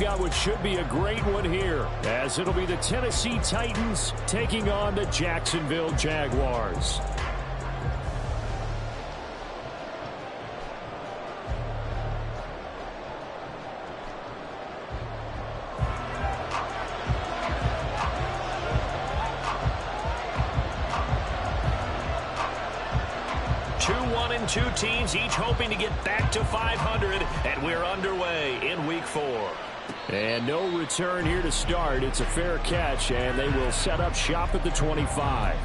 got what should be a great one here, as it'll be the Tennessee Titans taking on the Jacksonville Jaguars. Two teams each hoping to get back to 500, and we're underway in Week 4. And no return here to start. It's a fair catch, and they will set up shop at the 25.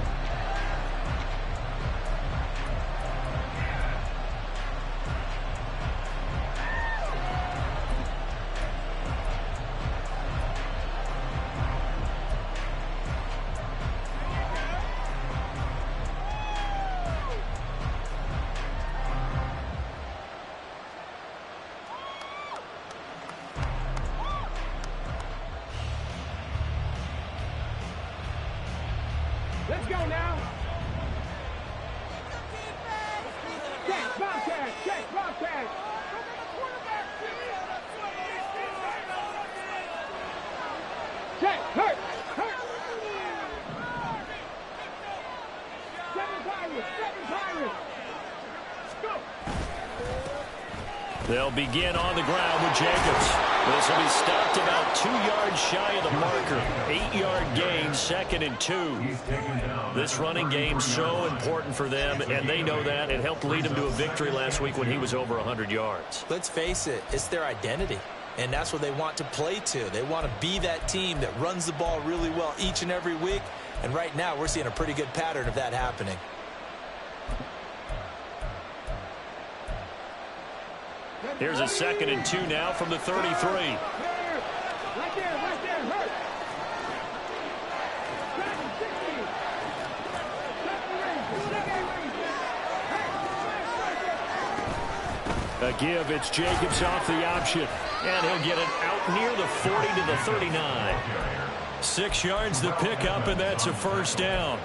Let's go now. Check, Bobcat. Check, Bobcat. Check, hurt, hurt. Seven Pirates. Go. They'll begin on the ground with Jacobs. This will be stopped about 2 yards shy of the marker. 8-yard gain, 2nd and 2. This running game so important for them, and they know that. It helped lead them to a victory last week when he was over 100 yards. Let's face it, it's their identity, and that's what they want to play to. They want to be that team that runs the ball really well each and every week, and right now we're seeing a pretty good pattern of that happening. Here's a 2nd and 2 now from the 33. Right there, hurt. A give, it's Jacobs off the option. And he'll get it out near the 40 to the 39. 6 yards the pickup, and that's a first down.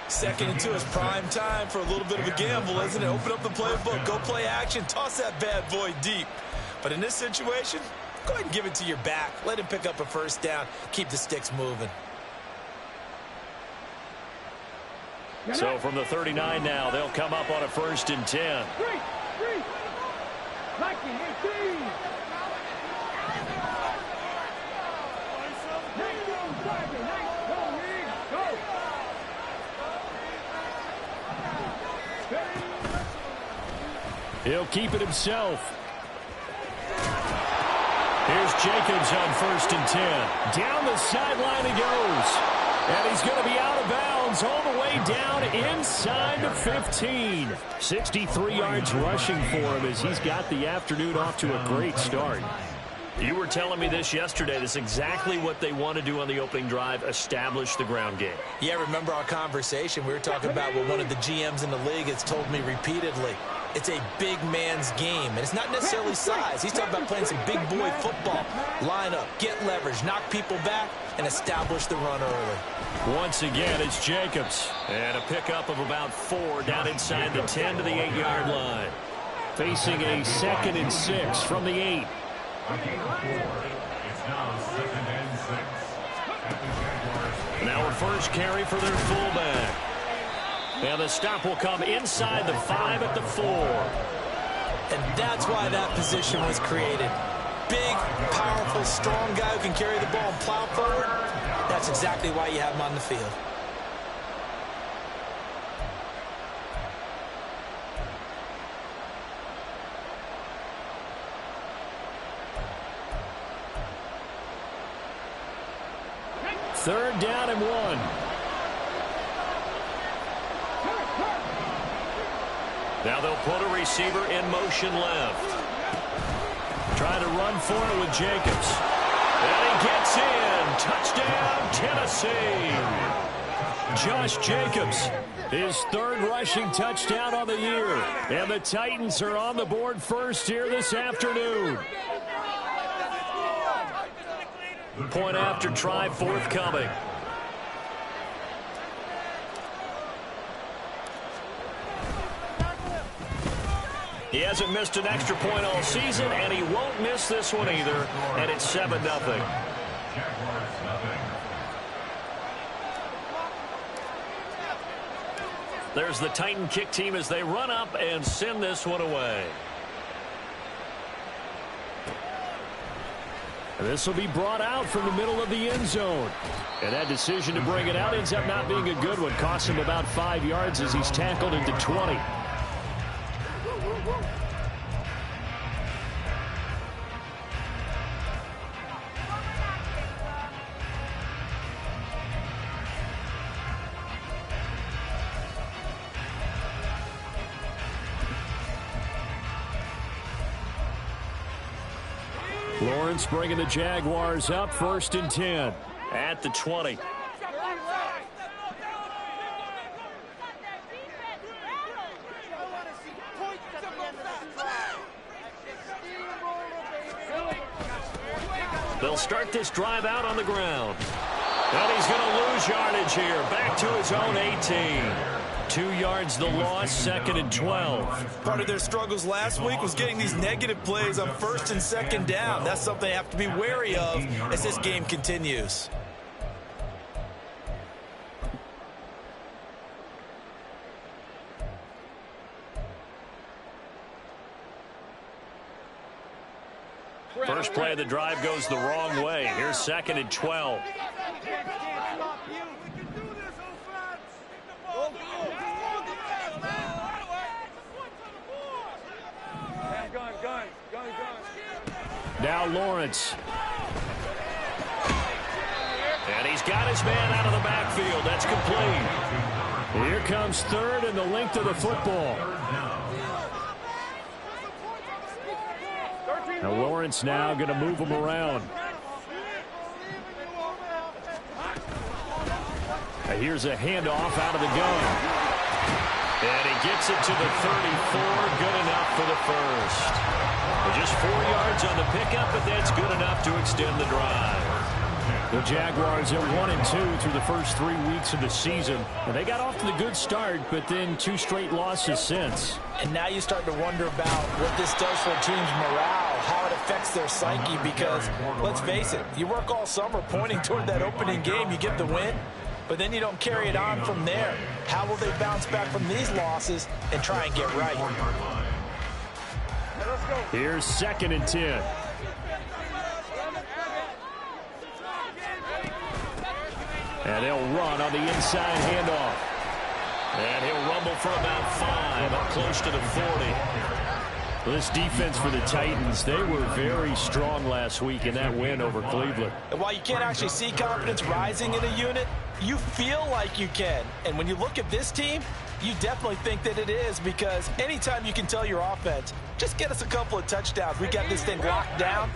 2nd and 2 is prime time for a little bit of a gamble, isn't it? Open up the playbook, go play action, toss that bad boy deep. But in this situation, go ahead and give it to your back. Let him pick up a first down. Keep the sticks moving. So from the 39 now, they'll come up on a 1st and 10. Three. Lucky, 18. He'll keep it himself. Here's Jacobs on 1st and 10. Down the sideline he goes. And he's going to be out of bounds all the way down inside the 15. 63 yards rushing for him as he's got the afternoon off to a great start. You were telling me this yesterday. This is exactly what they want to do on the opening drive, establish the ground game. Yeah, remember our conversation. We were talking about what one of the GMs in the league has told me repeatedly. It's a big man's game, and it's not necessarily size. He's talking about playing some big boy football. Line up, get leverage, knock people back, and establish the run early. Once again, it's Jacobs. And a pickup of about 4 down inside the 10 to the 8-yard line. Facing a 2nd and 6 from the 8. Now a first carry for their fullback. And the stop will come inside the 5 at the 4. And that's why that position was created. Big, powerful, strong guy who can carry the ball and plow forward. That's exactly why you have him on the field. Third down and 1. Now they'll put a receiver in motion left. Trying to run for it with Jacobs. And he gets in. Touchdown, Tennessee. Josh Jacobs, his 3rd rushing touchdown on the year. And the Titans are on the board first here this afternoon. Point after try forthcoming. He hasn't missed an extra point all season, and he won't miss this one either, and it's 7-0. There's the Titan kick team as they run up and send this one away. This will be brought out from the middle of the end zone. And that decision to bring it out ends up not being a good one. Costs him about 5 yards as he's tackled into 20. Lawrence bringing the Jaguars up 1st and 10. At the 20. They'll start this drive out on the ground. And he's going to lose yardage here. Back to his own 18. 2 yards the loss, 2nd and 12. Part of their struggles last week was getting these negative plays on 1st and 2nd down. That's something they have to be wary of as this game continues. First play of the drive goes the wrong way. Here's 2nd and 12. Now Lawrence. And he's got his man out of the backfield. That's complete. Here comes 3rd and the length of the football. Now Lawrence now going to move him around. Now here's a handoff out of the gun. And he gets it to the 34. Good enough for the first. Just 4 yards on the pickup, but that's good enough to extend the drive. The Jaguars are 1-2 through the first 3 weeks of the season. And they got off to the good start, but then 2 straight losses since. And now you start to wonder about what this does for a team's morale, how it affects their psyche, because, let's face it, you work all summer pointing toward that opening game, you get the win, but then you don't carry it on from there. How will they bounce back from these losses and try and get right? Here's 2nd and 10. And they'll run on the inside handoff. And he'll rumble for about 5, up close to the 40. This defense for the Titans, they were very strong last week in that win over Cleveland. And while you can't actually see confidence rising in a unit, you feel like you can. And when you look at this team, you definitely think that it is, because anytime you can tell your offense, just get us a couple of touchdowns, we got this thing locked down,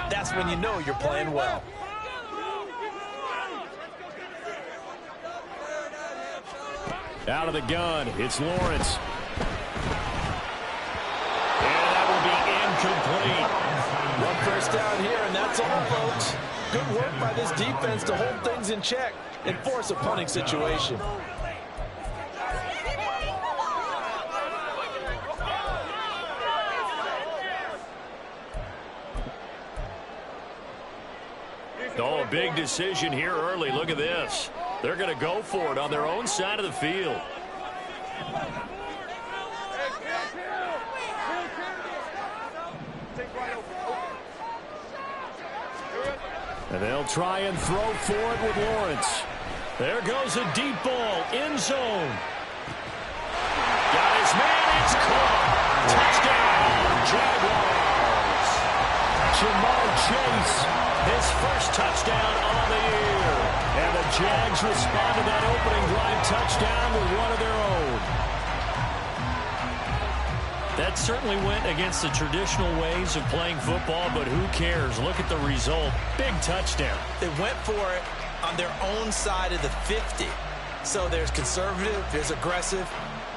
that's when you know you're playing well. Out of the gun, it's Lawrence. And that will be incomplete. 1 first down here, and that's all, folks. Good work by this defense to hold things in check and force a punting situation. Oh, a big decision here early. Look at this. They're going to go for it on their own side of the field. And they'll try and throw for it with Lawrence. There goes a deep ball, end zone. Got his man, it's caught. Touchdown, Jaguars. Ja'Marr Chase, his first touchdown on the year. And the Jags respond to that opening drive touchdown with one of their own. That certainly went against the traditional ways of playing football, but who cares? Look at the result. Big touchdown. They went for it on their own side of the 50. So there's conservative, there's aggressive,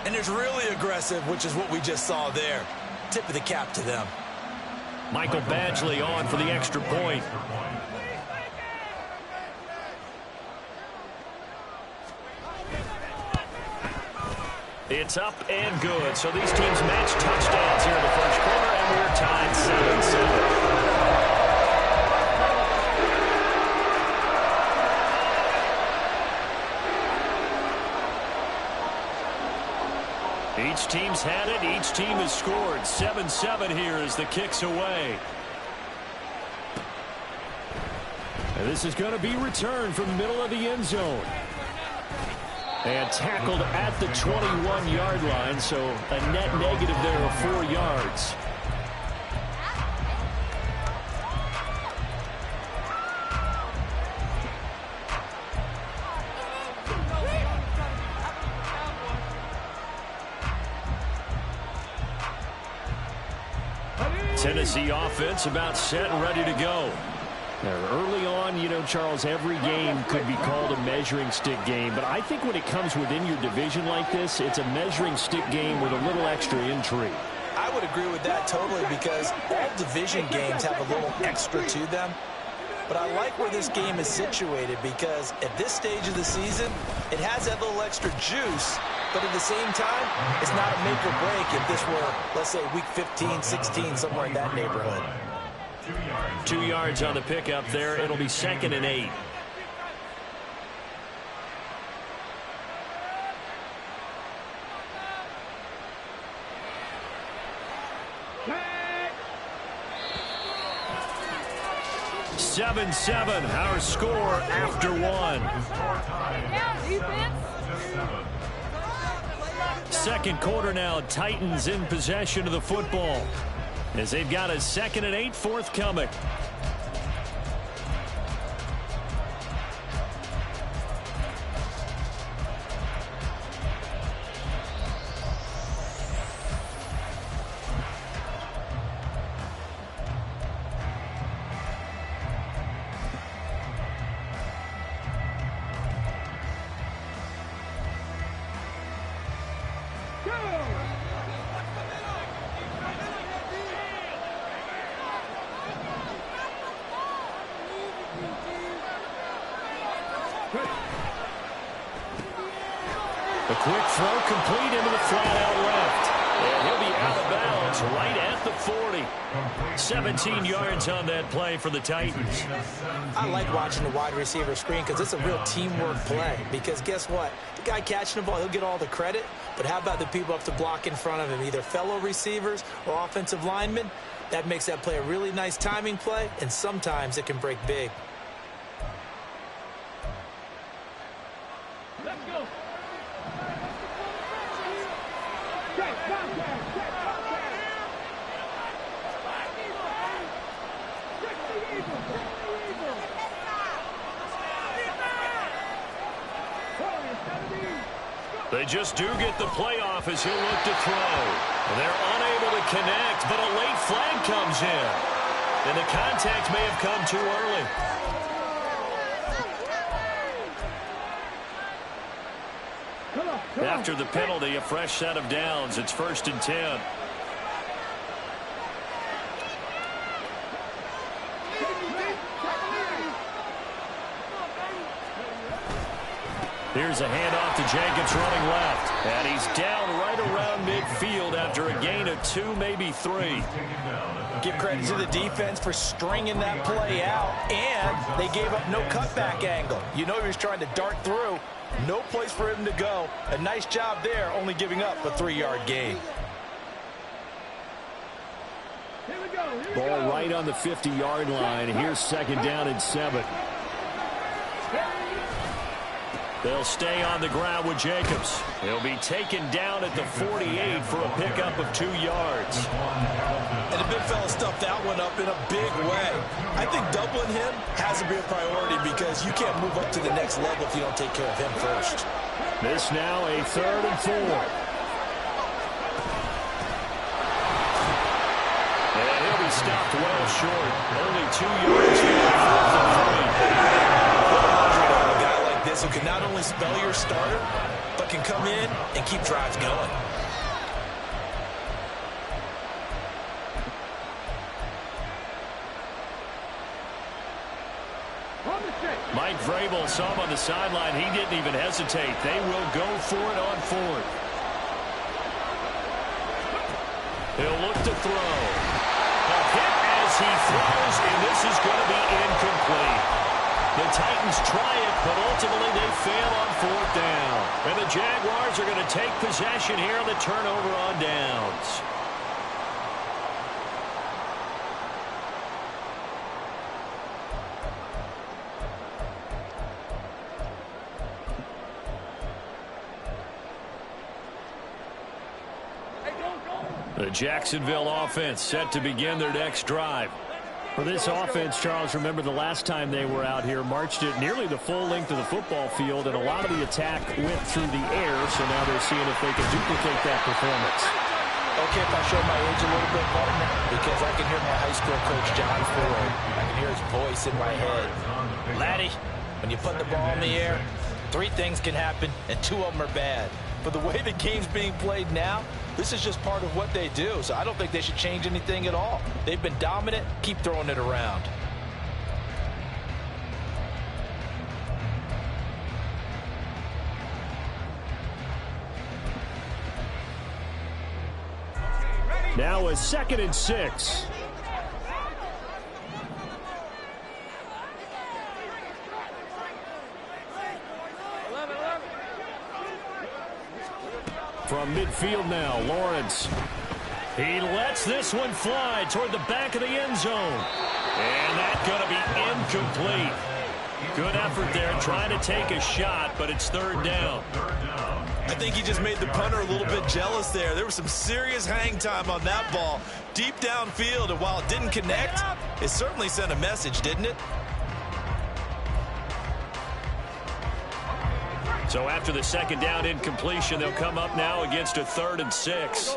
and there's really aggressive, which is what we just saw there. Tip of the cap to them. Michael Badgley on for the extra point. It's up and good. So these teams match touchdowns here in the first quarter, and we're tied 7-7. Each team's had it. Each team has scored. 7-7 here as the kick's away. And this is going to be returned from the middle of the end zone. And tackled at the 21-yard line, so a net negative there of 4 yards. Tennessee offense about set and ready to go. Early on, you know, Charles, every game could be called a measuring stick game. But I think when it comes within your division like this, it's a measuring stick game with a little extra intrigue. I would agree with that totally because all division games have a little extra to them. But I like where this game is situated because at this stage of the season, it has that little extra juice. But at the same time, it's not a make or break if this were, let's say, week 15, 16, somewhere in that neighborhood. 2 yards on the pickup there. It'll be 2nd and 8. Seven, our score after 1. Second quarter now, Titans in possession of the football as they've got a 2nd and 8 forthcoming. The quick throw complete into the flat out left. And he'll be out of bounds right at the 40. 17 yards on that play for the Titans. I like watching the wide receiver screen because it's a real teamwork play. Because guess what? The guy catching the ball, he'll get all the credit. But how about the people up to block in front of him, either fellow receivers or offensive linemen? That makes that play a really nice timing play, and sometimes it can break big. Let's go. They just do get the playoff as he'll look to throw. They're unable to connect, but a late flag comes in. And the contact may have come too early. After the penalty, a fresh set of downs. It's 1st and 10. Here's a handoff to Jacobs running left. And he's down right around midfield after a gain of 2, maybe 3. Give credit to the defense for stringing that play out, and they gave up no cutback angle. You know he was trying to dart through. No place for him to go. A nice job there, only giving up a 3-yard gain. Ball right on the 50-yard line. Here's 2nd down and 7. They'll stay on the ground with Jacobs. He'll be taken down at the 48 for a pickup of 2 yards. And the big fella stuffed that one up in a big way. I think doubling him has to be a priority because you can't move up to the next level if you don't take care of him first. This now a 3rd and 4. And he'll be stopped well short. Only 2 yards here. 4th and 3. Who can not only spell your starter, but can come in and keep drives going. Mike Vrabel saw him on the sideline. He didn't even hesitate. They will go for it on 4th. He'll look to throw. A hit as he throws, and this is going to be incomplete. The Titans try it, but ultimately they fail on fourth down. And the Jaguars are going to take possession here on the turnover on downs. The Jacksonville offense set to begin their next drive. For this offense, Charles, remember the last time they were out here, marched it nearly the full length of the football field, and a lot of the attack went through the air, so now they're seeing if they can duplicate that performance. Okay, if I show my age a little bit more, because I can hear my high school coach, John Ford. I can hear his voice in my head. Laddie, when you put the ball in the air, 3 things can happen, and 2 of them are bad. But the way the game's being played now, this is just part of what they do, so I don't think they should change anything at all. They've been dominant. Keep throwing it around. Now a 2nd and 6. From midfield now, Lawrence. He lets this one fly toward the back of the end zone. And that's going to be incomplete. Good effort there trying to take a shot, but it's 3rd down. I think he just made the punter a little bit jealous there. There was some serious hang time on that ball. Deep downfield, and while it didn't connect, it certainly sent a message, didn't it? So after the 2nd down incompletion, they'll come up now against a 3rd and 6.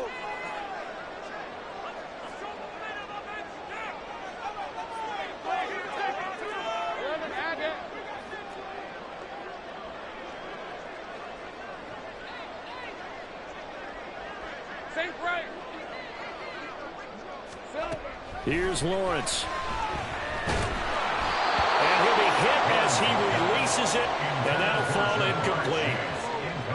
Here's Lawrence. And he'll be hit as he releases it, and that'll fall incomplete.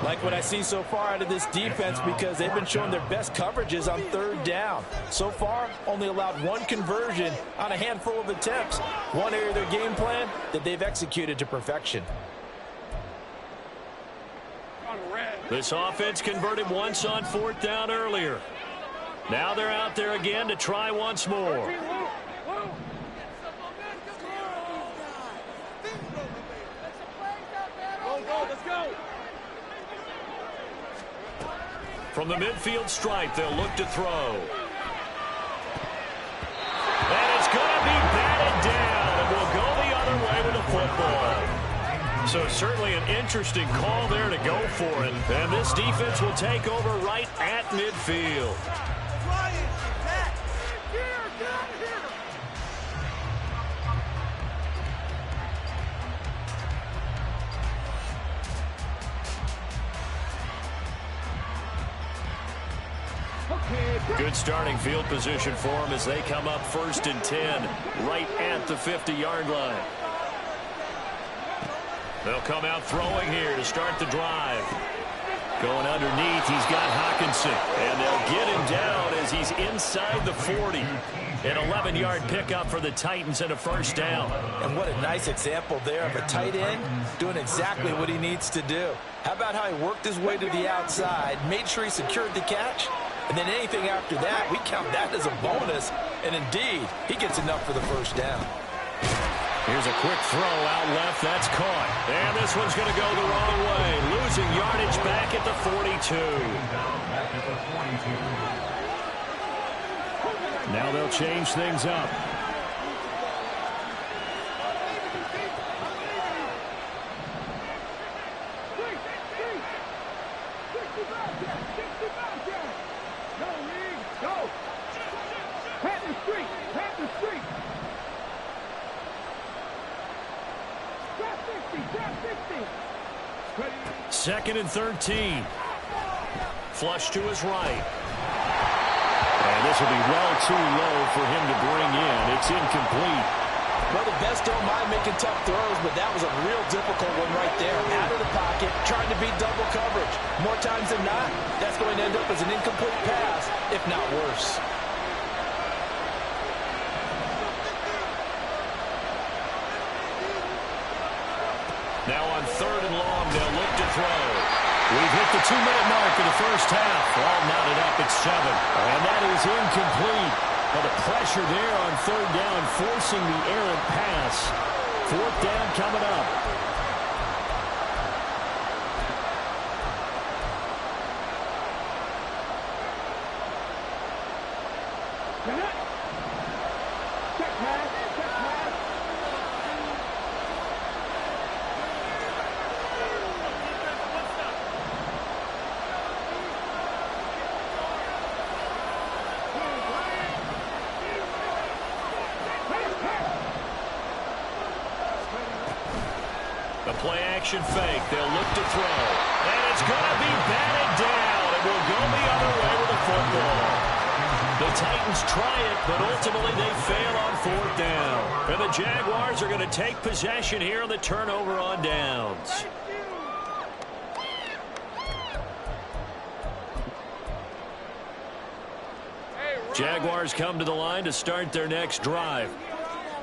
Like what I see so far out of this defense, because they've been showing their best coverages on 3rd down. So far, only allowed 1 conversion on a handful of attempts. One area of their game plan that they've executed to perfection. This offense converted once on 4th down earlier. Now they're out there again to try once more. From the midfield stripe, they'll look to throw. And it's going to be batted down, and we'll go the other way with the football. So certainly an interesting call there to go for it. And this defense will take over right at midfield. Good starting field position for them as they come up 1st and 10, right at the 50-yard line. They'll come out throwing here to start the drive. Going underneath, he's got Hockenson, and they'll get him down as he's inside the 40. An 11-yard pickup for the Titans and a 1st down. And what a nice example there of a tight end doing exactly what he needs to do. How about how he worked his way to the outside, made sure he secured the catch, and then anything after that, we count that as a bonus. And indeed, he gets enough for the 1st down. Here's a quick throw out left. That's caught. And this one's going to go the wrong way. Losing yardage back at the 42. Now they'll change things up. Second and 13. Flush to his right. And this will be well too low for him to bring in. It's incomplete. Well, the best don't mind making tough throws, but that was a real difficult one right there. Out of the pocket, trying to beat double coverage. More times than not, that's going to end up as an incomplete pass, if not worse. Now on 3rd and long, they'll look to throw. We've hit the 2-minute mark in the first half. All knotted up at 7. And that is incomplete. Well, the pressure there on 3rd down, forcing the errant pass. 4th down coming up. Check pass. Check pass. The play-action fake. They'll look to throw. And it's going to be batted down. It will go the other way with the football. The Titans try it, but ultimately they fail on 4th down. And the Jaguars are going to take possession here on the turnover on downs. Jaguars come to the line to start their next drive.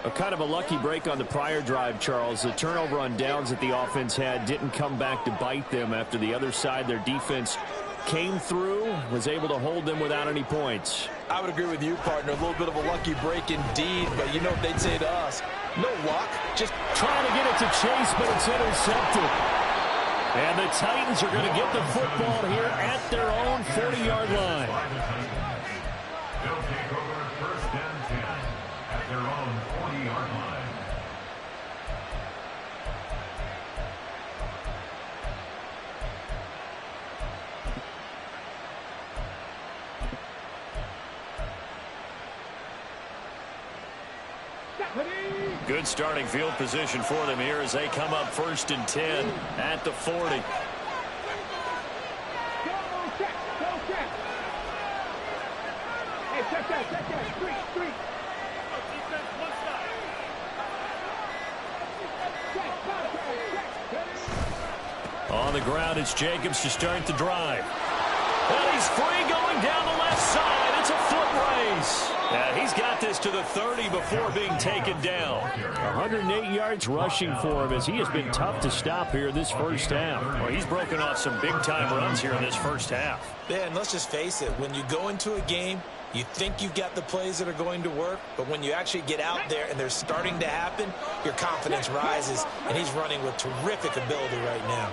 A kind of a lucky break on the prior drive, Charles. The turnover on downs that the offense had didn't come back to bite them after the other side. Their defense came through, was able to hold them without any points. I would agree with you, partner. A little bit of a lucky break indeed, but you know what they'd say to us. No luck, just trying to get it to Chase, but it's intercepted. And the Titans are going to get the football here at their own 40-yard line. They'll take over 1st and 10 at their own 40-yard line. Good starting field position for them here as they come up 1st and 10 at the 40. Check that. Street. On the ground, it's Jacobs to start the drive. And he's free going down the left side. It's a foot race. He's got this to the 30 before being taken down. 108 yards rushing for him as he has been tough to stop here this first half. Well, he's broken off some big-time runs here in this first half. Yeah, and let's just face it. When you go into a game, you think you've got the plays that are going to work, but when you actually get out there and they're starting to happen, your confidence rises, and he's running with terrific ability right now.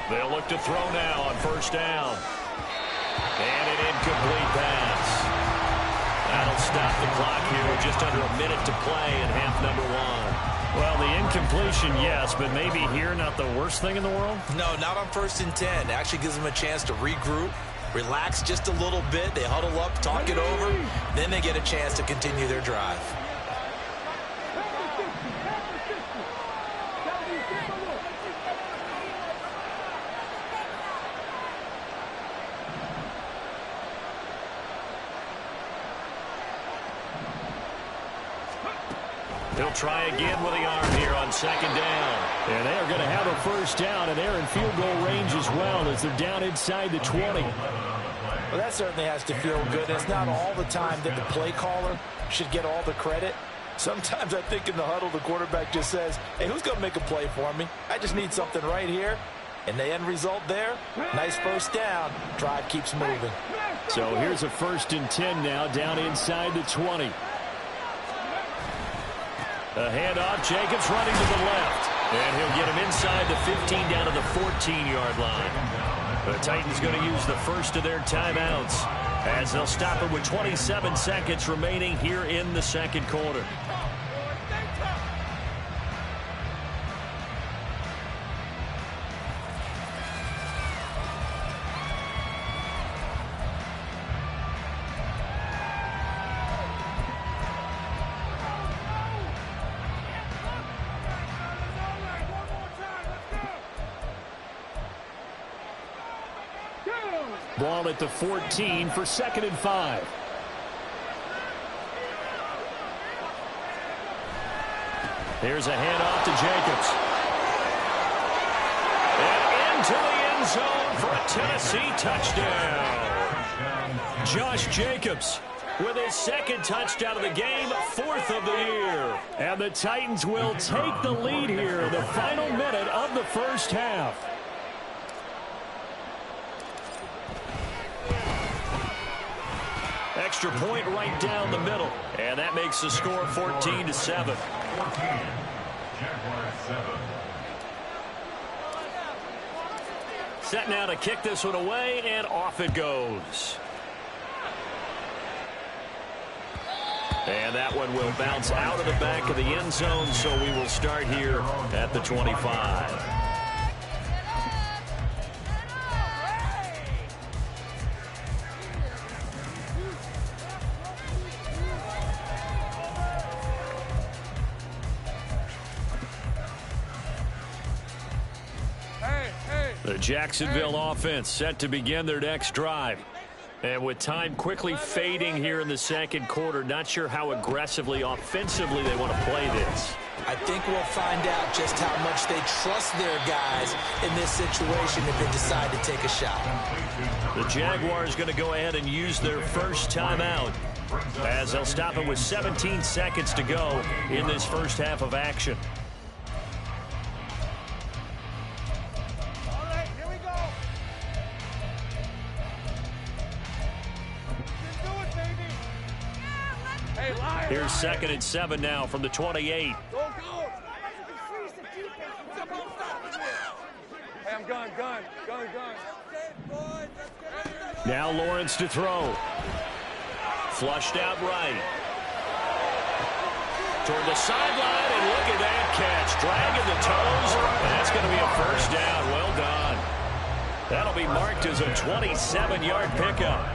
They'll look to throw now on 1st down. And an incomplete pass. That'll stop the clock here with just under a minute to play in half number 1. Well, the incompletion, yes, but maybe here not the worst thing in the world? No, not on 1st and 10. It actually gives them a chance to regroup, relax just a little bit. They huddle up, talk it over. Then they get a chance to continue their drive. He'll try again with the arm here on 2nd down. And they are going to have a 1st down, and they're in field goal range as well as they're down inside the 20. Well, that certainly has to feel good. It's not all the time that the play caller should get all the credit. Sometimes I think in the huddle, the quarterback just says, hey, who's going to make a play for me? I just need something right here. And the end result there, nice 1st down. Drive keeps moving. So here's a 1st and 10 now down inside the 20. A handoff, Jacobs running to the left. And he'll get him inside the 15 down to the 14-yard line. The Titans going to use the first of their timeouts as they'll stop it with 27 seconds remaining here in the 2nd quarter. Ball at the 14 for 2nd and 5. Here's a handoff to Jacobs. And into the end zone for a Tennessee touchdown. Josh Jacobs with his 2nd touchdown of the game, 4th of the year. And the Titans will take the lead here in the final minute of the first half. Extra point right down the middle. And that makes the score 14-7. 14, Jaguars 7. Set now to kick this one away, and off it goes. And that one will bounce out of the back of the end zone, so we will start here at the 25. The Jacksonville offense set to begin their next drive. And with time quickly fading here in the second quarter, not sure how aggressively, offensively they want to play this. I think we'll find out just how much they trust their guys in this situation if they decide to take a shot. The Jaguars going to go ahead and use their first timeout as they'll stop it with 17 seconds to go in this first half of action. Here's 2nd and 7 now from the 28. Hey, I'm gun. Now Lawrence to throw. Flushed out right. Toward the sideline, and look at that catch. Dragging the toes. That's going to be a first down. Well done. That'll be marked as a 27-yard pickup.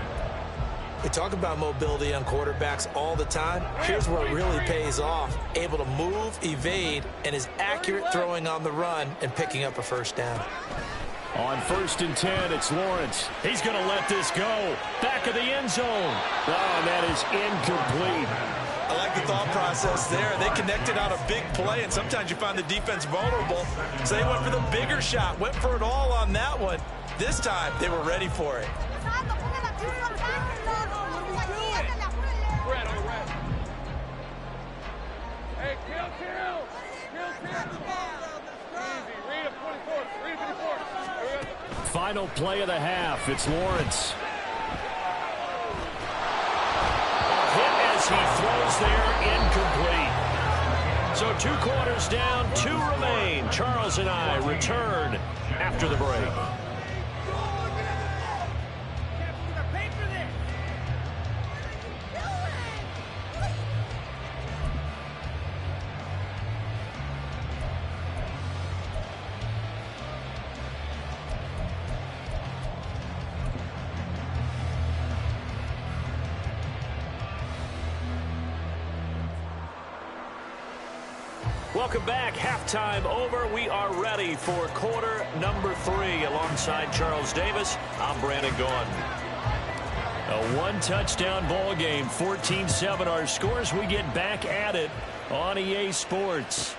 We talk about mobility on quarterbacks all the time. Here's where it really pays off. Able to move, evade, and is accurate throwing on the run and picking up a first down. On 1st and 10, it's Lawrence. He's going to let this go. Back of the end zone. Oh, and that is incomplete. I like the thought process there. They connected on a big play, and sometimes you find the defense vulnerable. So they went for the bigger shot, went for it all on that one. This time, they were ready for it. Hey, kill. Easy. Read it, 24. Read 54. Final play of the half. It's Lawrence. Hit as he throws there, incomplete. So 2 quarters down, 2 remain. Charles and I return after the break. Welcome back. Halftime over. We are ready for quarter number 3. Alongside Charles Davis, I'm Brandon Gaudin. A 1-touchdown ball game, 14-7 our scores. We get back at it on EA Sports.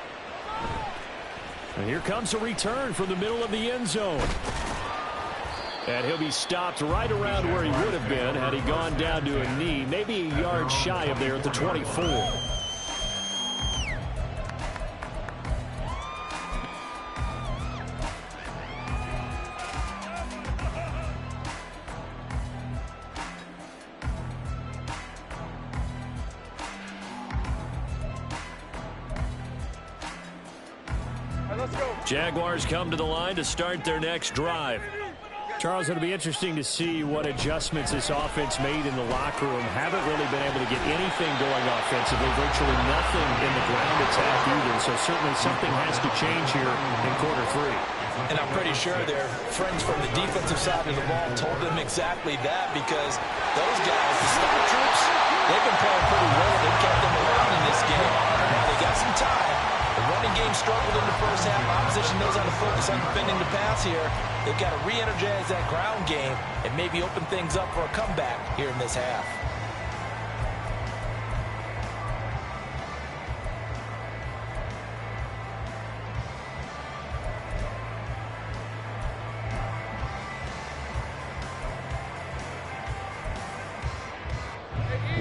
And here comes a return from the middle of the end zone. And he'll be stopped right around where he would have been had he gone down to a knee, maybe a yard shy of there at the 24. Jaguars come to the line to start their next drive. Charles, it'll be interesting to see what adjustments this offense made in the locker room. Haven't really been able to get anything going offensively, virtually nothing in the ground attack either. So certainly something has to change here in quarter 3. And I'm pretty sure their friends from the defensive side of the ball told them exactly that, because those guys, the stop troops, they've been playing pretty well. They've kept them around in this game. They got some time. The running Running game struggled in the first half. Opposition knows how to focus on defending the pass here. They've got to re-energize that ground game and maybe open things up for a comeback here in this half.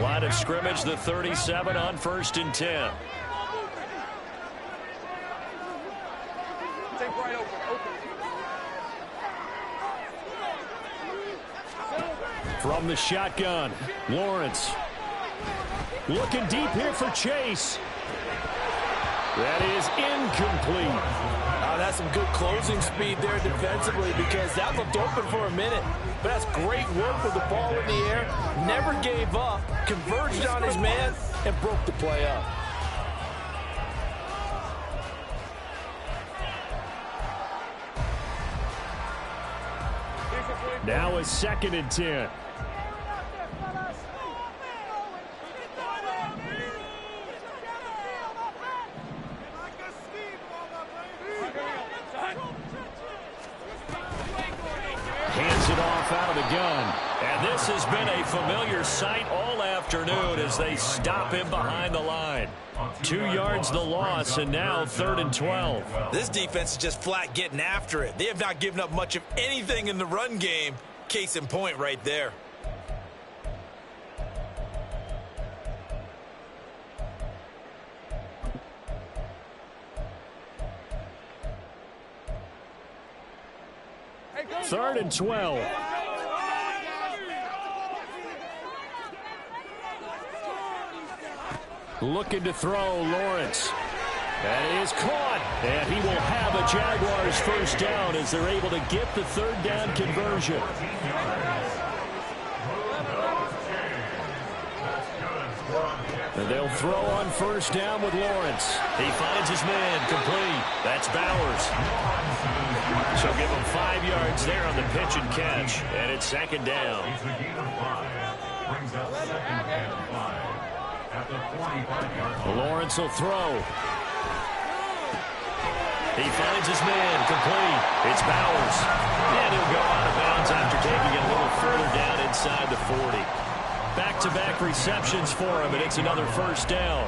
Line of scrimmage, the 37 on 1st and 10. Take right open. From the shotgun, Lawrence. Looking deep here for Chase. That is incomplete. That's some good closing speed there defensively because that looked open for a minute. But that's great work with the ball in the air. Never gave up, converged on his man, and broke the play up. Now a 2nd and 10. Hands it off out of the gun. And this has been a familiar sight all afternoon as they stop him behind the line. 2 yards the loss, and now 3rd and 12. This defense is just flat getting after it. They have not given up much of anything in the run game. Case in point right there. Third and 12. Looking to throw, Lawrence. That is caught. And he will have a Jaguars first down as they're able to get the 3rd down conversion. And they'll throw on 1st down with Lawrence. He finds his man complete. That's Bowers. So give him 5 yards there on the pitch and catch. And it's 2nd down. Lawrence will throw. He finds his man complete. It's Bowers. And he'll go out of bounds after taking it a little further down inside the 40. Back-to-back receptions for him, and it's another first down.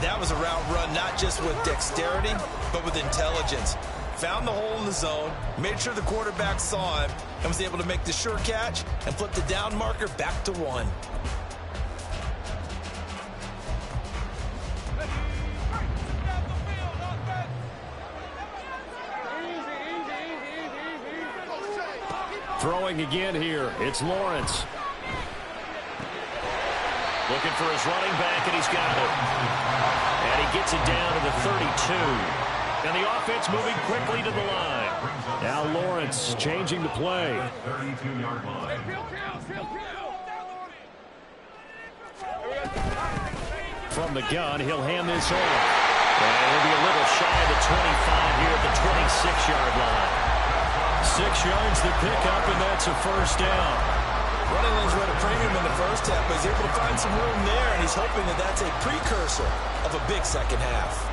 That was a route run not just with dexterity, but with intelligence. Found the hole in the zone, made sure the quarterback saw him, and was able to make the sure catch and flip the down marker back to 1. Throwing again here, it's Lawrence. Looking for his running back, and he's got it. And he gets it down to the 32. And the offense moving quickly to the line. Now Lawrence changing the play. 32-yard line. From the gun, he'll hand this off. And he'll be a little shy of the 25 here at the 26-yard line. 6 yards to pick up, and that's a first down. Running lanes were at a premium in the first half, but he's able to find some room there, and he's hoping that that's a precursor of a big second half.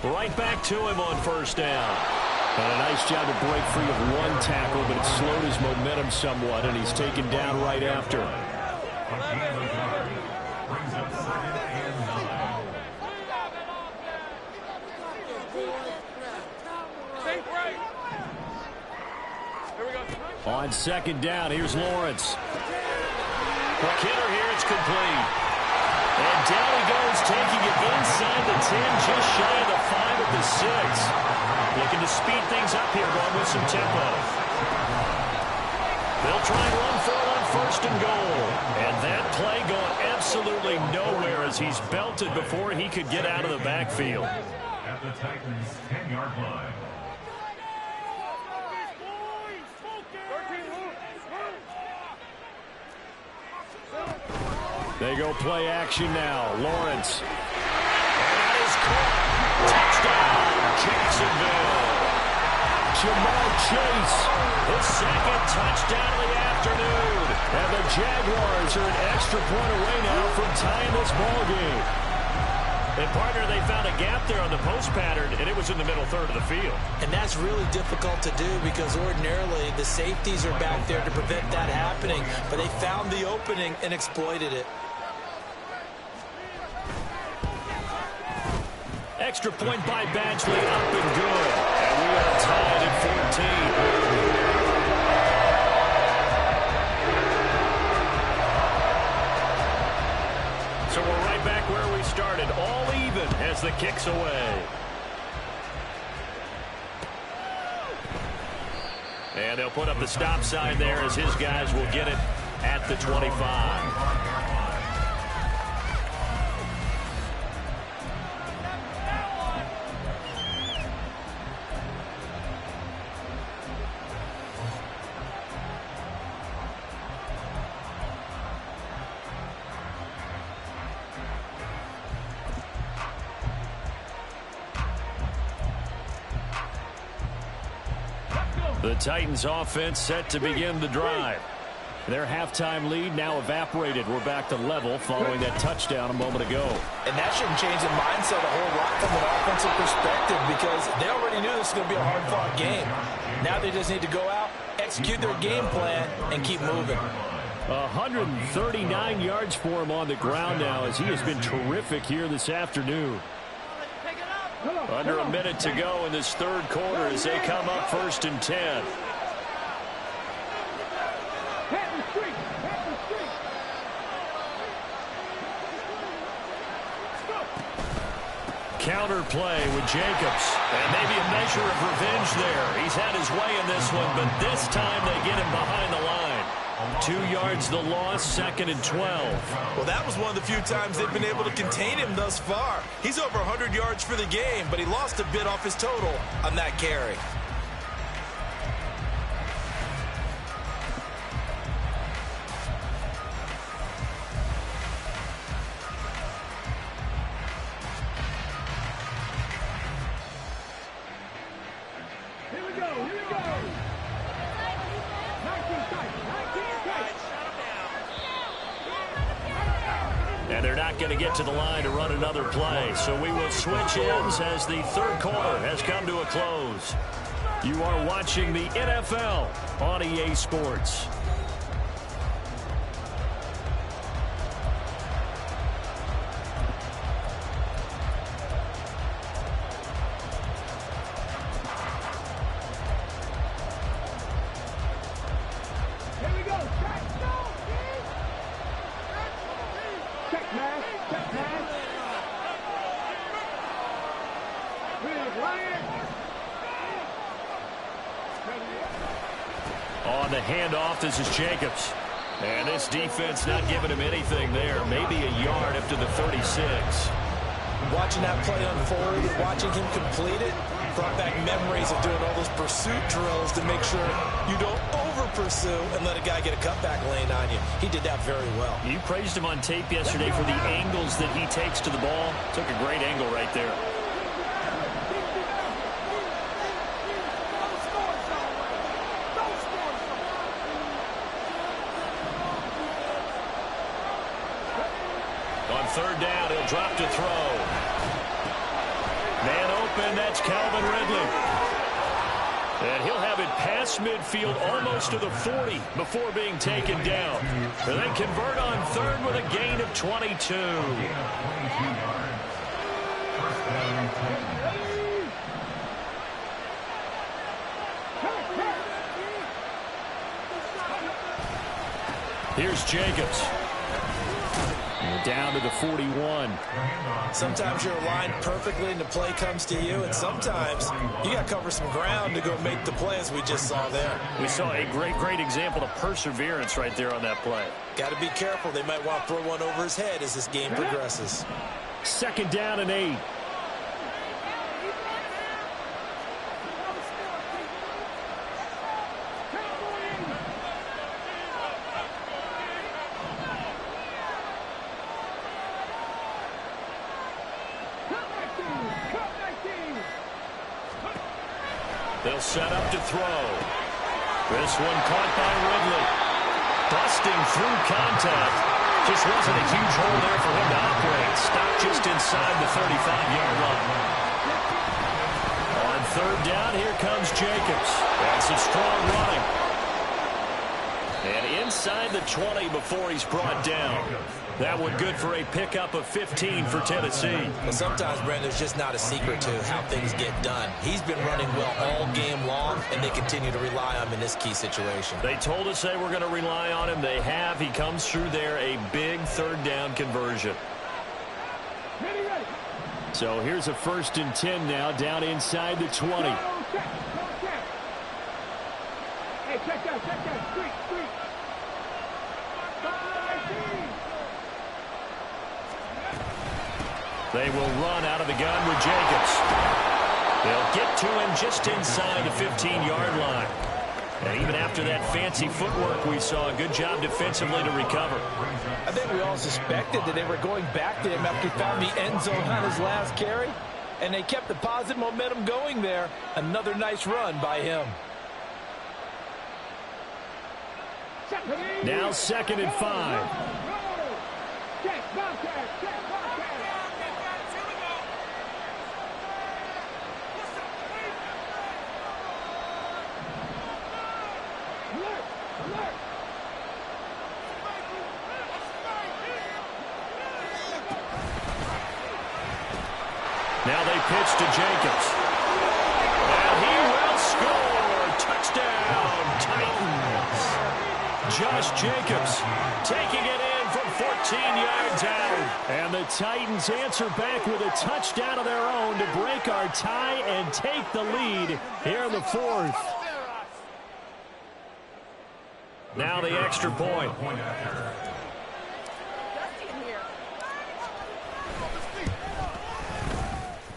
Right back to him on first down. And a nice job to break free of 1 tackle, but it slowed his momentum somewhat, and he's taken down right after. On 2nd down, here's Lawrence. McKinnon here, it's complete. And down he goes, taking it inside the 10, just shy of the 5 at the 6. Looking to speed things up here, going with some tempo. They'll try and run for it on 1st and goal. And that play going absolutely nowhere as he's belted before he could get out of the backfield. At the Titans' 10-yard line. They go play action now. Lawrence. And that is caught. Touchdown, Jacksonville. Ja'Marr Chase. His second touchdown of the afternoon. And the Jaguars are an extra point away now from tying this ball game. And, partner, they found a gap there on the post pattern, and it was in the middle third of the field. And that's really difficult to do because ordinarily the safeties are back there to prevent that happening. But they found the opening and exploited it. Extra point by Badgley, up and good. And we are tied at 14. So we're right back where we started, all even as the kick's away. And they'll put up the stop sign there as his guys will get it at the 25. The Titans offense set to begin the drive. Their halftime lead now evaporated. We're back to level following that touchdown a moment ago. And that shouldn't change the mindset a whole lot from an offensive perspective because they already knew this was going to be a hard-fought game. Now they just need to go out, execute their game plan, and keep moving. 139 yards for him on the ground now as he has been terrific here this afternoon. Under a minute to go in this third quarter as they come up 1st and 10. Counter play with Jacobs. And maybe a measure of revenge there. He's had his way in this one, but this time they get him behind the line. 2 yards the loss, 2nd and 12. Well, that was one of the few times they've been able to contain him thus far. He's over 100 yards for the game, but he lost a bit off his total on that carry. And they're not going to get to the line to run another play. So we will switch ends as the third quarter has come to a close. You are watching the NFL on EA Sports. On the handoff, this is Jacobs. And this defense not giving him anything there. Maybe a yard up to the 36. Watching that play unfold and watching him complete it brought back memories of doing all those pursuit drills to make sure you don't over-pursue and let a guy get a cutback lane on you. He did that very well. You praised him on tape yesterday for the angles that he takes to the ball. Took a great angle right there. On third down, he'll drop to throw. Man open, that's Calvin Ridley. And he'll have it past midfield almost to the 40 before being taken down. And then convert on third with a gain of 22. Here's Jacobs. Down to the 41. Sometimes you're aligned perfectly and the play comes to you, and sometimes you got to cover some ground to go make the play as we just saw there. We saw a great example of perseverance right there on that play. Got to be careful. They might want to throw one over his head as this game progresses. 2nd down and 8. They'll set up to throw. This one caught by Ridley. Busting through contact. Just wasn't a huge hole there for him to operate. Stopped just inside the 35-yard line. On third down, here comes Jacobs. That's a strong running. And inside the 20 before he's brought down. That one good for a pickup of 15 for Tennessee. Well, sometimes, Brent, there's just not a secret to how things get done. He's been running well all game long, and they continue to rely on him in this key situation. They told us they were going to rely on him. They have. He comes through there, a big third down conversion. So here's a 1st and 10 now, down inside the 20. Hey, check that, street. They will run out of the gun with Jacobs. They'll get to him just inside the 15-yard line. And even after that fancy footwork we saw, a good job defensively to recover. I think we all suspected that they were going back to him after he found the end zone on his last carry. And they kept the positive momentum going there. Another nice run by him. Now 2nd and 5. Now they pitch to Jacobs. And he will score. Touchdown, Titans. Josh Jacobs taking it in from 14 yards out. And the Titans answer back with a touchdown of their own to break our tie and take the lead here in the 4th. Now the extra point.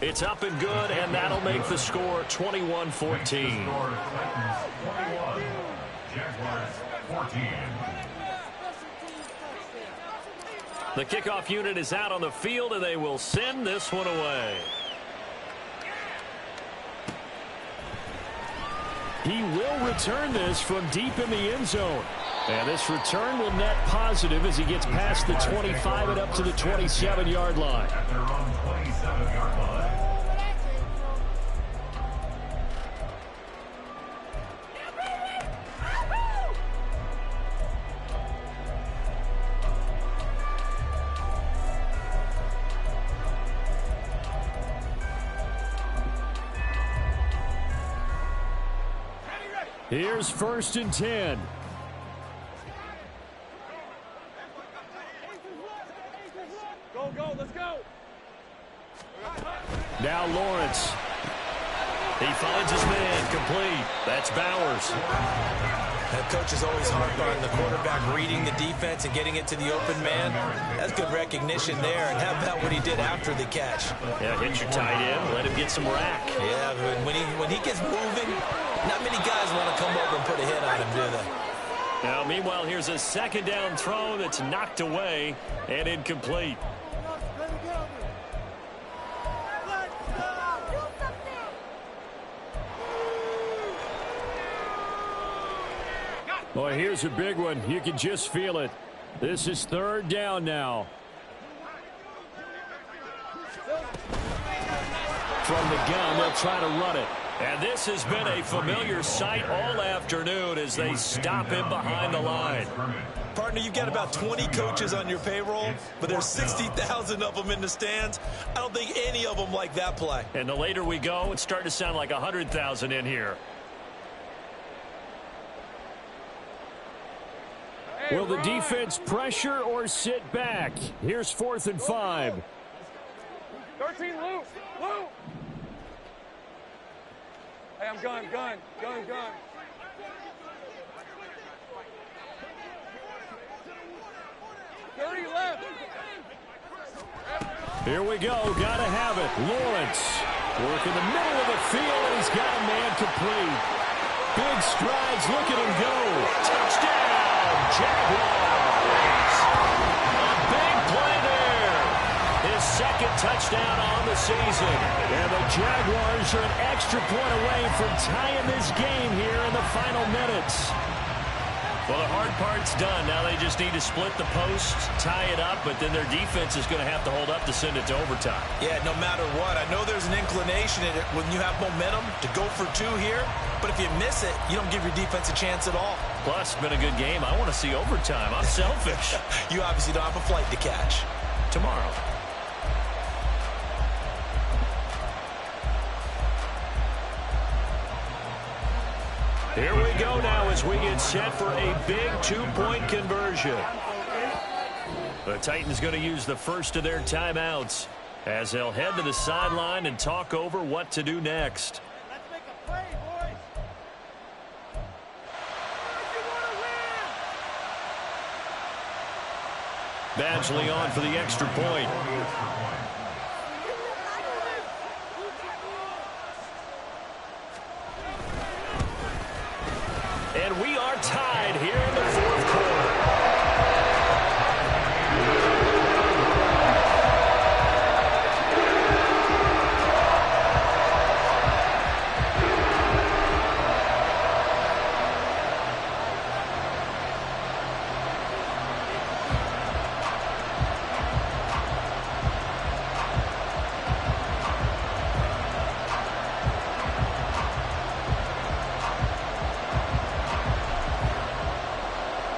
It's up and good, and that'll make the score 21-14. The kickoff unit is out on the field, and they will send this one away. He will return this from deep in the end zone. And this return will net positive as he gets past the 25 and up to the 27-yard line. At their own 27-yard line. Here's 1st and 10. Go, let's go. Now Lawrence. He finds his man complete. That's Bowers. That coach is always harped on the quarterback reading the defense and getting it to the open man. That's good recognition there. And how about what he did after the catch? Yeah, hit your tight end. Let him get some rack. Yeah, when he gets moving, not many guys want to come over and put a hit on him, do they? Now, meanwhile, here's a 2nd down throw that's knocked away and incomplete. Boy, here's a big one. You can just feel it. This is 3rd down now. From the gun, they'll try to run it. And this has been a familiar sight all afternoon as they stop him behind the line. Partner, you've got about 20 coaches on your payroll, but there's 60,000 of them in the stands. I don't think any of them like that play. And the later we go, it's starting to sound like 100,000 in here. Will the defense pressure or sit back? Here's 4th and 5. 13, loop. Hey, I'm gun. 30 left. Here we go. Got to have it. Lawrence working the middle of the field, and he's got a man complete. Big strides. Look at him go. Touchdown, Jaguars. A big play there. His 2nd touchdown on the season. And the Jaguars are an extra point away from tying this game here in the final minutes. Well, the hard part's done. Now they just need to split the post, tie it up, but then their defense is going to have to hold up to send it to overtime. Yeah, no matter what. I know there's an inclination in it when you have momentum to go for two here, but if you miss it, you don't give your defense a chance at all. Plus, it's been a good game. I want to see overtime. I'm selfish. You obviously don't have a flight to catch. Tomorrow. Here we go now as we get set for a big two-point conversion. The Titans going to use the first of their timeouts as they'll head to the sideline and talk over what to do next. Let's make a play, boys. Badgley on for the extra point. And we are tied here in the fourth quarter.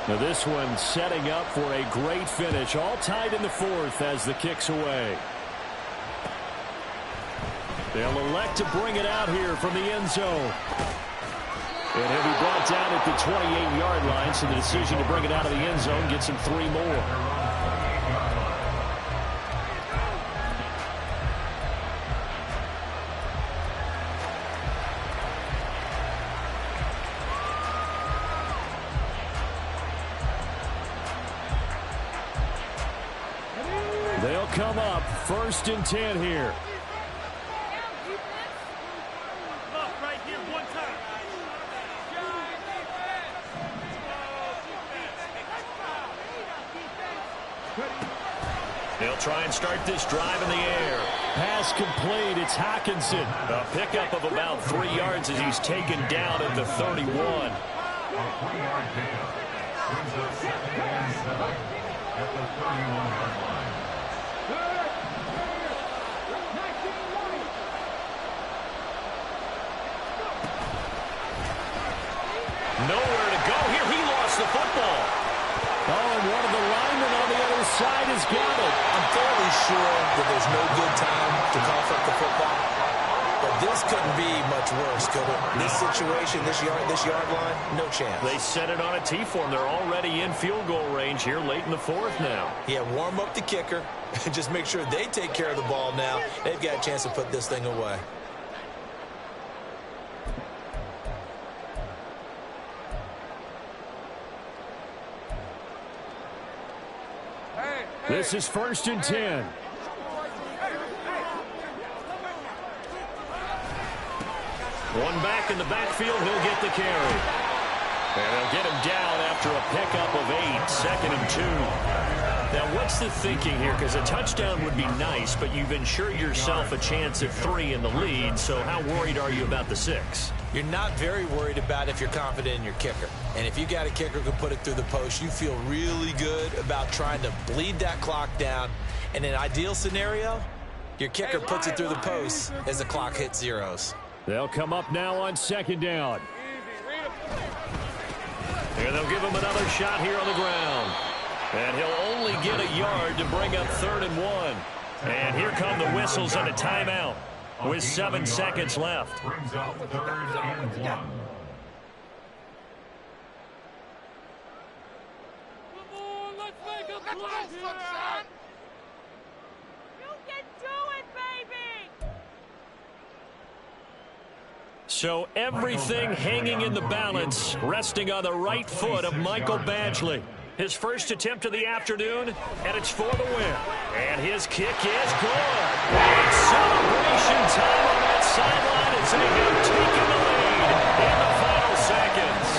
Now this one setting up for a great finish. All tied in the fourth as the kick's away. They'll elect to bring it out here from the end zone. And he'll be brought down at the 28-yard line, so the decision to bring it out of the end zone gets him 3 more. They'll come up 1st and 10 here. Right here, one time. They'll try and start this drive in the air. Pass complete. It's Hockenson. A pickup of about 3 yards as he's taken down at the 31. A 3-yard pickup. Brings up 2nd and 7 at the 31-yard line. Nowhere to go here. He lost the football. Oh, and one of the linemen on the other side has got it. I'm fairly sure that there's no good time to cough up the football. But this couldn't be much worse, could it? This situation, this yard line, no chance. They set it on a T-form. They're already in field goal range here late in the fourth now. Yeah, warm up the kicker. Just make sure they take care of the ball now. They've got a chance to put this thing away. This is 1st and 10. One back in the backfield. He'll get the carry. And they'll get him down after a pickup of 8. 2nd and 2. Now, what's the thinking here? Because a touchdown would be nice, but you've ensured yourself a chance at 3 in the lead. So how worried are you about the 6? You're not very worried about if you're confident in your kicker. And if you got a kicker who can put it through the post, you feel really good about trying to bleed that clock down. In an ideal scenario, your kicker puts it through the post as the clock hits zeros. They'll come up now on 2nd down. And they'll give him another shot here on the ground. And he'll only get a yard to bring up 3rd and 1. And here come the whistles and a timeout with 7 seconds left. Brings up 3rd and 1. Come on, let's make a play here. You can do it, baby! So everything hanging in the balance, resting on the right foot of Michael Badgley. His first attempt of the afternoon, and it's for the win. And his kick is good. It's celebration time on that sideline as they have taken the lead in the final seconds.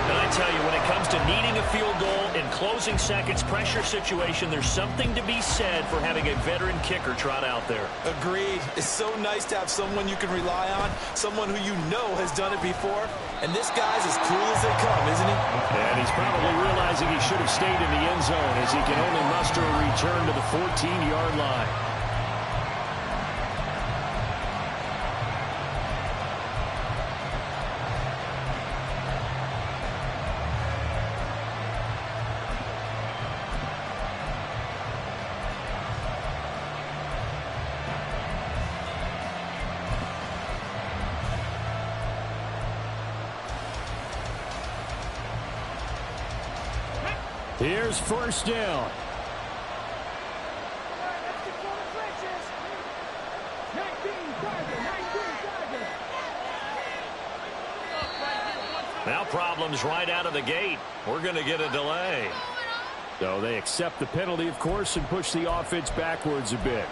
And I tell you, when it comes to needing a field goal in closing seconds, pressure situation, there's something to be said for having a veteran kicker trot out there. Agreed. It's so nice to have someone you can rely on, someone who you know has done it before. And this guy's as cool as they come, isn't he? And he's probably realizing he should have stayed in the end zone as he can only muster a return to the 14-yard line. Here's first down. Now problems right out of the gate. We're going to get a delay. So they accept the penalty, of course, and push the offense backwards a bit.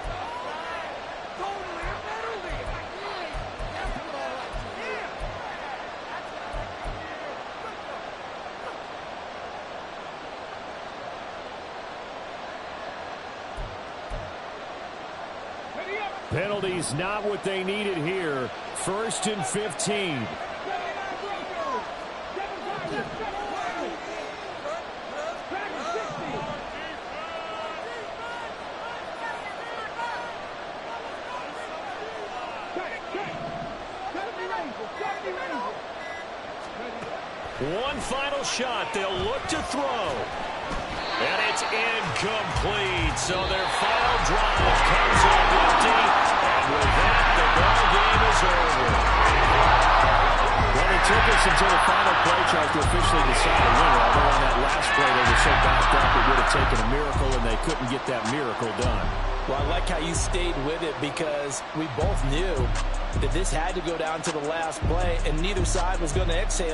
Penalty's not what they needed here. 1st and 15. One final shot. They'll look to throw. And it's incomplete. So their final drive comes up empty. And with that, the ball game is over. Well, it took us until the final play chart to officially decide a winner. Although on that last play they were so backed up it would have taken a miracle, and they couldn't get that miracle done. Well, I like how you stayed with it because we both knew that this had to go down to the last play, and neither side was going to exhale.